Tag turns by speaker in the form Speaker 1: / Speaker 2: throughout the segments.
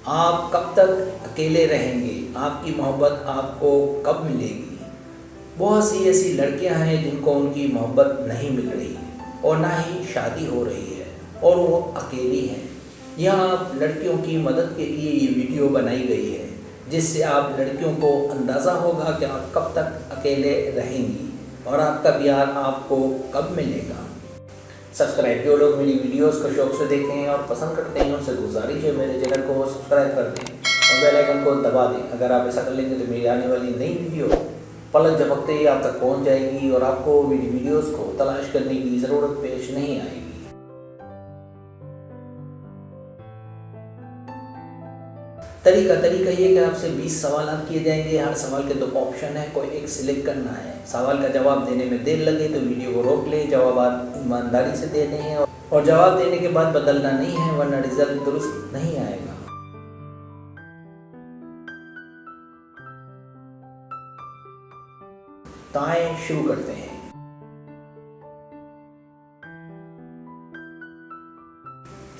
Speaker 1: आप कब तक अकेले रहेंगे? आपकी मोहब्बत आपको कब मिलेगी? बहुत सी ऐसी लड़कियां हैं जिनको उनकी मोहब्बत नहीं मिल रही है और ना ही शादी हो रही है और वो अकेली हैं। यहाँ आप लड़कियों की मदद के लिए ये वीडियो बनाई गई है, जिससे आप लड़कियों को अंदाज़ा होगा कि आप कब तक अकेले रहेंगी और आपका प्यार आपको कब मिलेगा। सब्सक्राइब, जो लोग मेरी वीडियोस को शौक से देखें हैं और पसंद करते हैं उनसे गुजारिश है मेरे चैनल को सब्सक्राइब कर दें और बेल आइकन को दबा दें। अगर आप ऐसा कर लेंगे तो मेरी आने वाली नई वीडियो पलक झपकते ही आप तक पहुंच जाएगी और आपको मेरी वीडियोस को तलाश करने की ज़रूरत पेश नहीं आएगी। तरीका ये कि आपसे 20 सवाल किए जाएंगे। हर सवाल के 2 ऑप्शन है, कोई एक सिलेक्ट करना है। सवाल का जवाब देने में देर लगे तो वीडियो को रोक लें। जवाब आप ईमानदारी से देने हैं और जवाब देने के बाद बदलना नहीं है, वरना रिजल्ट दुरुस्त नहीं आएगा। तो आइए शुरू करते हैं।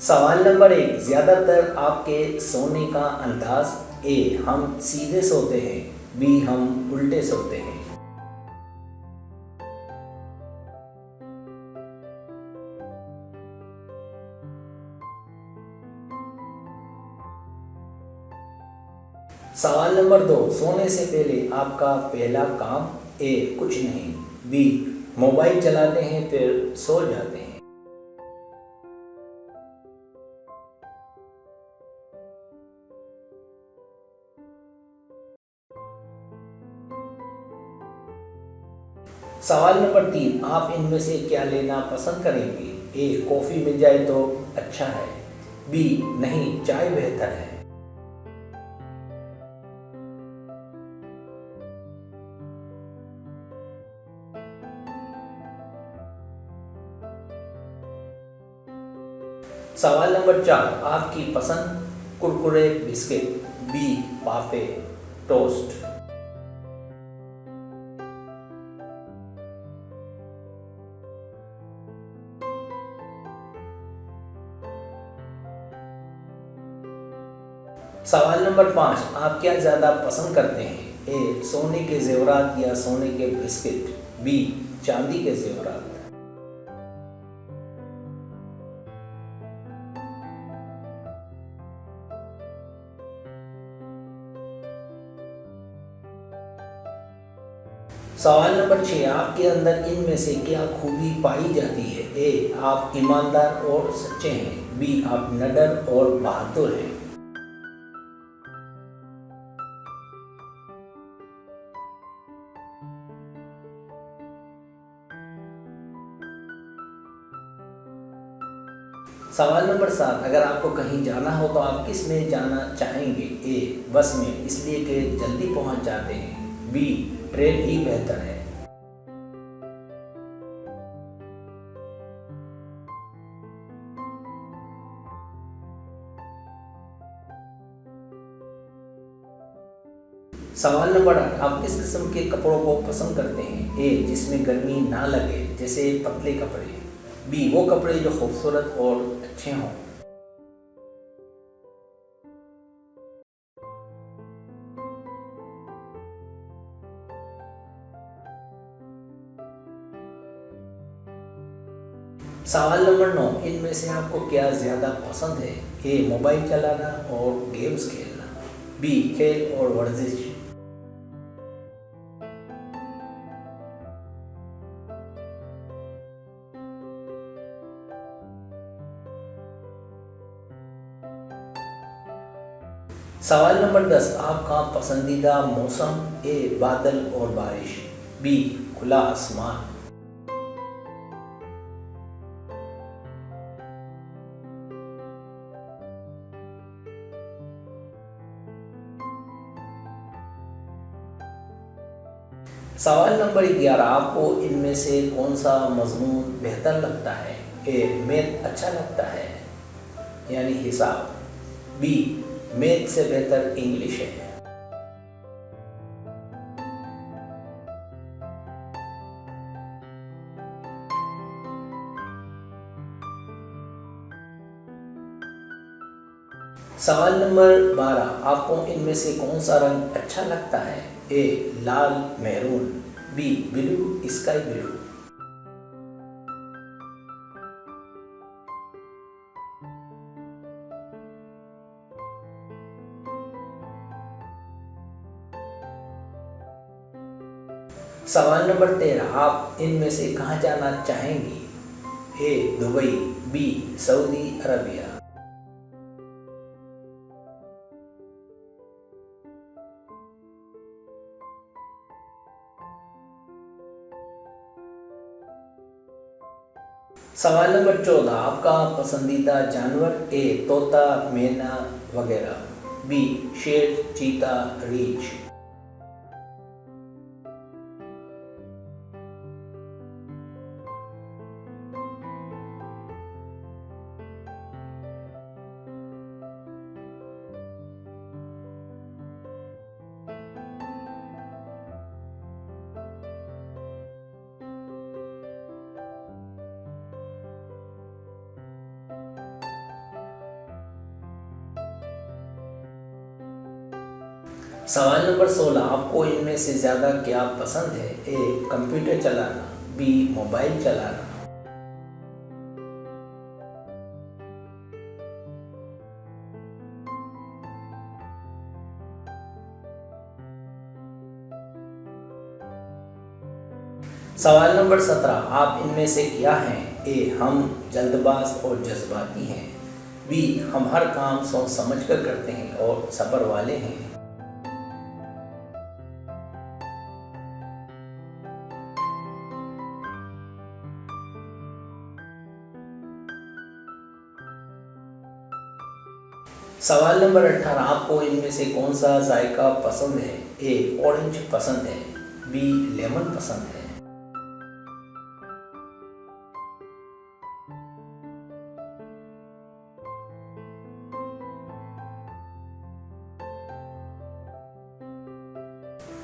Speaker 1: सवाल नंबर 1, ज़्यादातर आपके सोने का अंदाज। ए, हम सीधे सोते हैं। बी, हम उल्टे सोते हैं। सवाल नंबर 2, सोने से पहले आपका पहला काम। ए, कुछ नहीं। बी, मोबाइल चलाते हैं फिर सो जाते हैं। सवाल नंबर 3, आप इनमें से क्या लेना पसंद करेंगे? ए, कॉफ़ी मिल जाए तो अच्छा है। बी, नहीं, चाय बेहतर है। सवाल नंबर 4, आपकी पसंद। कुरकुरे, बिस्किट। बी, पापे, टोस्ट। सवाल नंबर 5, आप क्या ज़्यादा पसंद करते हैं? ए, सोने के जेवरात या सोने के बिस्किट। बी, चांदी के जेवरात। सवाल नंबर 6, आपके अंदर इनमें से क्या खूबी पाई जाती है? ए, आप ईमानदार और सच्चे हैं। बी, आप निडर और बहादुर हैं। सवाल नंबर 7, अगर आपको कहीं जाना हो तो आप किस में जाना चाहेंगे? ए, बस में, इसलिए कि जल्दी पहुंच जाते हैं। बी, ट्रेन ही बेहतर है। सवाल नंबर 8, आप किस किस्म के कपड़ों को पसंद करते हैं? ए, जिसमें गर्मी ना लगे, जैसे पतले कपड़े। बी, वो कपड़े जो खूबसूरत और अच्छे हों। सवाल नंबर 9, इनमें से आपको क्या ज़्यादा पसंद है? ए, मोबाइल चलाना और गेम्स खेलना। बी, खेल और वर्जिश। सवाल नंबर 10, आपका पसंदीदा मौसम। ए, बादल और बारिश। बी, खुला आसमान। सवाल नंबर 11, आपको इनमें से कौन सा मजमून बेहतर लगता है? ए, मैथ अच्छा लगता है, यानी हिसाब। बी, मैथ से बेहतर इंग्लिश है। सवाल नंबर 12, आपको इनमें से कौन सा रंग अच्छा लगता है? ए लाल maroon, B blue sky blue. सवाल नंबर 13, आप इनमें से कहाँ जाना चाहेंगी? A Dubai, B Saudi Arabia. सवाल नंबर 14, आपका पसंदीदा जानवर? ए तोता, मैना वगैरह, बी शेर, चीता, रीछ। सवाल नंबर 16, आपको इनमें से ज़्यादा क्या पसंद है? ए कंप्यूटर चलाना, बी मोबाइल चलाना। सवाल नंबर 17, आप इनमें से क्या हैं? ए हम जल्दबाज और जज्बाती हैं, बी हम हर काम सोच समझ कर करते हैं और सब्र वाले हैं। सवाल नंबर 18, आपको इनमें से कौन सा जायका पसंद है? ए ऑरेंज पसंद है, बी लेमन पसंद है।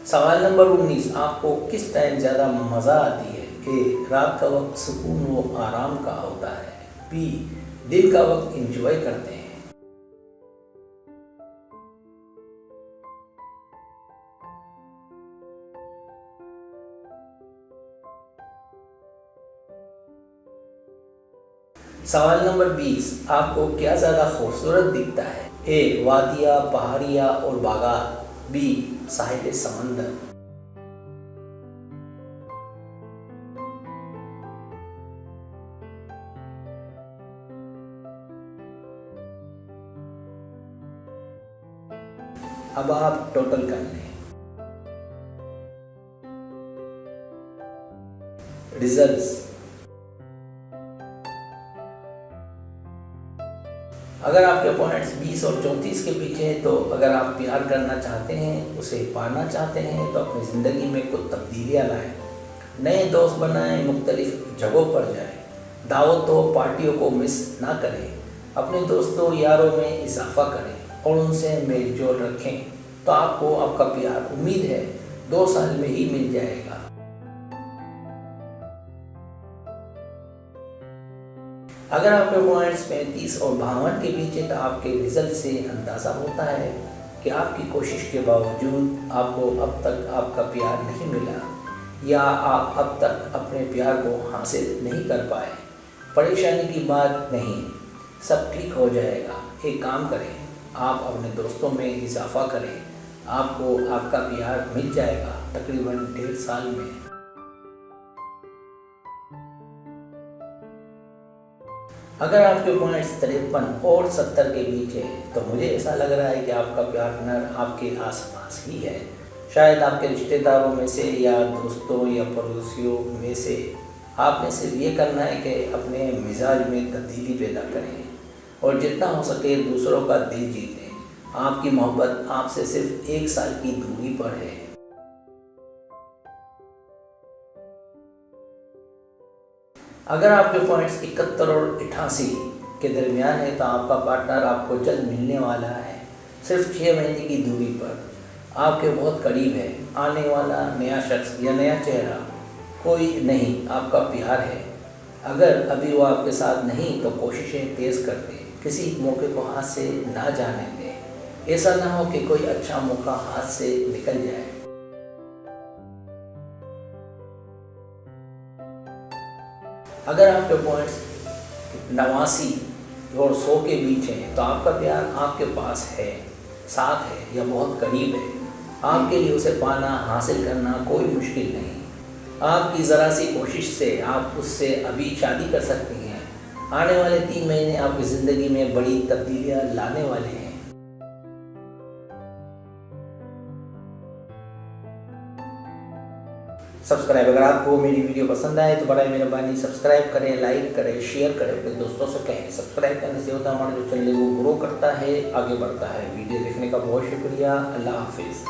Speaker 1: सवाल नंबर 19, आपको किस टाइम ज़्यादा मज़ा आती है? ए रात का वक्त सुकून व आराम का होता है, बी दिन का वक्त इंजॉय करते हैं। सवाल नंबर 20, आपको क्या ज़्यादा खूबसूरत दिखता है? ए वादिया, पहाड़ियाँ और बागात, बी साहिल समंदर। अब आप टोटल कर लें। रिजल्ट्स, अगर आपके पॉइंट्स 20 और 34 के पीछे हैं, तो अगर आप प्यार करना चाहते हैं, उसे पाना चाहते हैं, तो अपनी ज़िंदगी में कुछ तब्दीलियाँ लाएं, नए दोस्त बनाएं, मुख्तलिफ जगहों पर जाएं, दावतों पार्टियों को मिस ना करें, अपने दोस्तों यारों में इजाफा करें और उनसे मेल जोल रखें, तो आपको आपका प्यार उम्मीद है 2 साल में ही मिल जाएगा। अगर आपके पॉइंट्स 35 और 52 के बीच है, तो आपके रिजल्ट से अंदाज़ा होता है कि आपकी कोशिश के बावजूद आपको अब तक आपका प्यार नहीं मिला, या आप अब तक अपने प्यार को हासिल नहीं कर पाए। परेशानी की बात नहीं, सब ठीक हो जाएगा। एक काम करें, आप अपने दोस्तों में इजाफा करें, आपको आपका प्यार मिल जाएगा तकरीबन 1.5 साल में। अगर आपके पॉइंट्स 53 और 70 के बीच है, तो मुझे ऐसा लग रहा है कि आपका पार्टनर आपके आसपास ही है, शायद आपके रिश्तेदारों में से या दोस्तों या पड़ोसियों में से। आपने सिर्फ ये करना है कि अपने मिजाज में तब्दीली पैदा करें और जितना हो सके दूसरों का दिल जीतें। आपकी मोहब्बत आपसे सिर्फ 1 साल की दूरी पर है। अगर आपके पॉइंट्स 71 और 88 के दरमियान है, तो आपका पार्टनर आपको जल्द मिलने वाला है, सिर्फ 6 महीने की दूरी पर, आपके बहुत करीब है। आने वाला नया शख्स या नया चेहरा कोई नहीं, आपका प्यार है। अगर अभी वो आपके साथ नहीं, तो कोशिशें तेज़ कर दें, किसी मौके को हाथ से ना जाने दें। ऐसा ना हो कि कोई अच्छा मौका हाथ से निकल जाए। अगर आपके पॉइंट्स 89 और 100 के बीच हैं तो आपका प्यार आपके पास है, साथ है या बहुत करीब है। आपके लिए उसे पाना, हासिल करना कोई मुश्किल नहीं। आपकी ज़रा सी कोशिश से आप उससे अभी शादी कर सकती हैं। आने वाले 3 महीने आपकी ज़िंदगी में बड़ी तब्दीलियाँ लाने वाले हैं। सब्सक्राइब, अगर आपको मेरी वीडियो पसंद आए तो बड़ा मेहरबानी सब्सक्राइब करें, लाइक करें, शेयर करें, अपने दोस्तों से कहें। सब्सक्राइब करने से होता है हमारा जो चैनल है वो ग्रो करता है, आगे बढ़ता है। वीडियो देखने का बहुत शुक्रिया। अल्लाह हाफिज़।